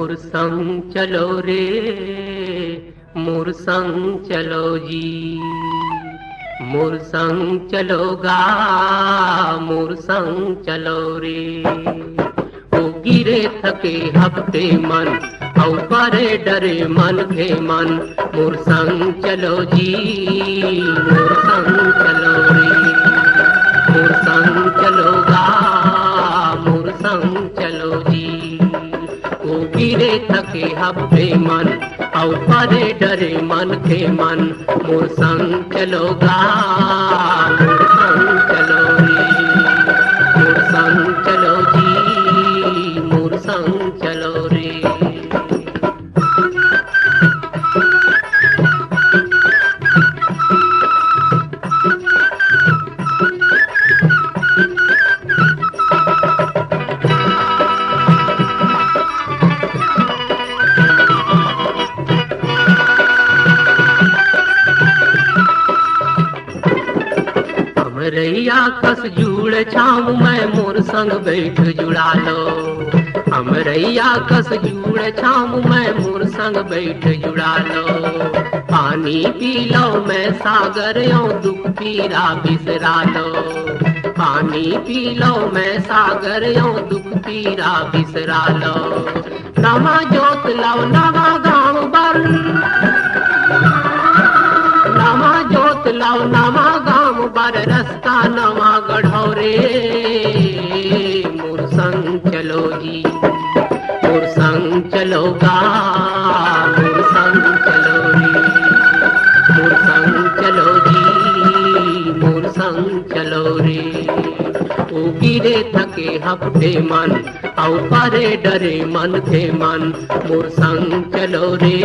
मोर संग चलो रे, मोर संग चलो जी। मोर संग चलोगा, मोर संग चलो रे। ओ गिरे थके हफ्ते मन, औ करे डरे मन के मन। मोर संग चलो जी, मोर संग चलो रे। मोर संग चलोगा, मोर संग चलो जी। ओ गिरे थके हफ्ते मन, औ करे डरे मन के मन। मोर संग चलोगा, मोर संग चलो रे। मोर संग चलो जी, मोर संग चलो रे। हमरैया कस जुड़ छाव मैं, मोर संग बैठ जुड़ा लो। हमरैया कस जुड़ छाव मैं, मोर संग बैठ जुड़ा लो। पानी पी लो मैं सागर यो, दुख पीरा बिसरा लो। पानी पी लो मैं सागर यो, दुख पीरा बिसरा लो। नवा जोत लो नवा गाँव बर, नवा जोत लाओ नवा गाँव बर, रास्ता नवा गढ़ो रे। मोर संग चलो जी, मोर संग चलोगा, मोर संग चलो रे। मोर संग चलो जी, मोर संग चलो रे। ओ गिरे थके हफ्ते मन, औ करे डरे मन के मन। मोर संग चलो रे,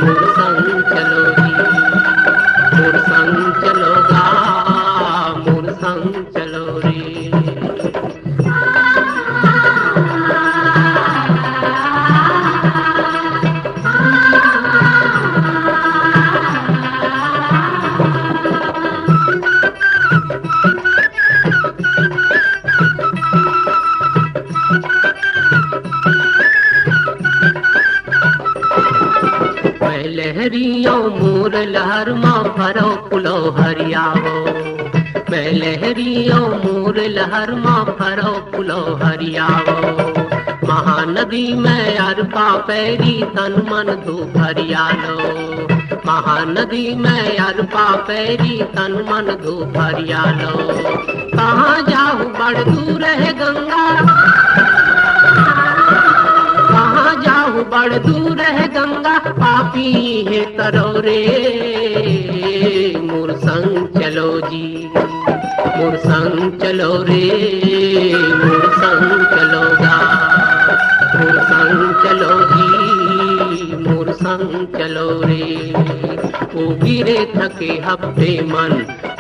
मोर संग चलो जी। मोर संग चलोगा, मोर संग चलो रे। मैं लहरियों मोर लहर माँ भरो पुलो हरियावो। मैं लहरियों मोर लहर माँ भरो पुलो हरियावो। महानदी में अरपा पैरी तन मन धो हरियालो। महानदी में अरपा पैरी तन मन धो हरियालो। कहाँ जाऊँ बड़ दूर है गंगा, कहाँ जाऊँ बड़ दूर है गंगा, पापी है तरो रे। मोर संग चलो जी, मोर संग चलो रे। मोर संग चलोगा, मोर संग चलो जी, मोर संग चलो रे। ओ गिरे थके हफ्ते मन,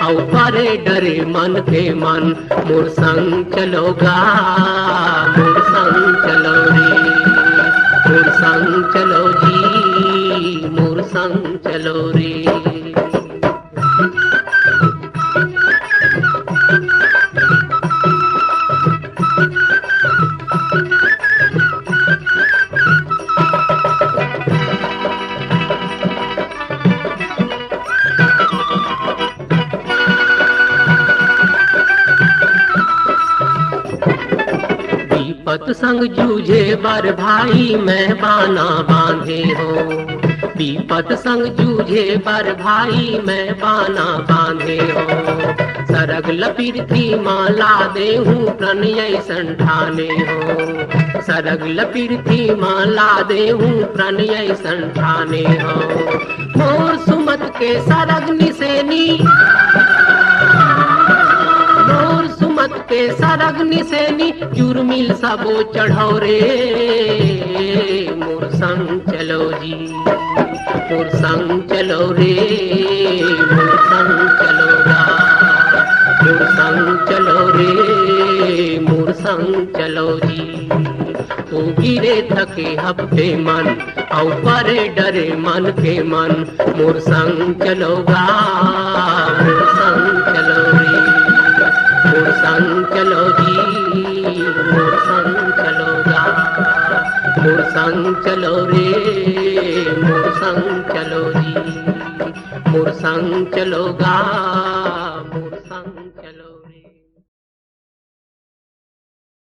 औ करे डरे मन के मन। मोर संग चलोगा, मोर संग चलो रे। मोर संग चलो जी, मोर संग चलो रे। विपत संग जूझे बर भाई, मैं बाना बांधे हो। विपत संग जूझे बर भाई, मैं बाना बांधे हो। सरग लपीरती माला देहूँ प्रणय संठाने हो। सरग लपीरती माला देहूँ प्रणय संठाने हो। मोर सुमत के सरग निसेनी, मोर सुमत के सरग निसेनी, जुर्मिल सबो चढ़ो रे। मोर संग चलो जी, मोर संग चलो रे। मोर संग चलोगा, मोर संग चलो रे। मोर संग चलो जी। ओ गिरे थके हफ्ते मन, औ करे डरे मन के मन। मोर संग चलोगा, मोर संग चलो रे। मोर संग चलो जी, मोर संग चलोगा, मोर संग चलो रे, मोर संग चलो जी, मोर संग चलोगा।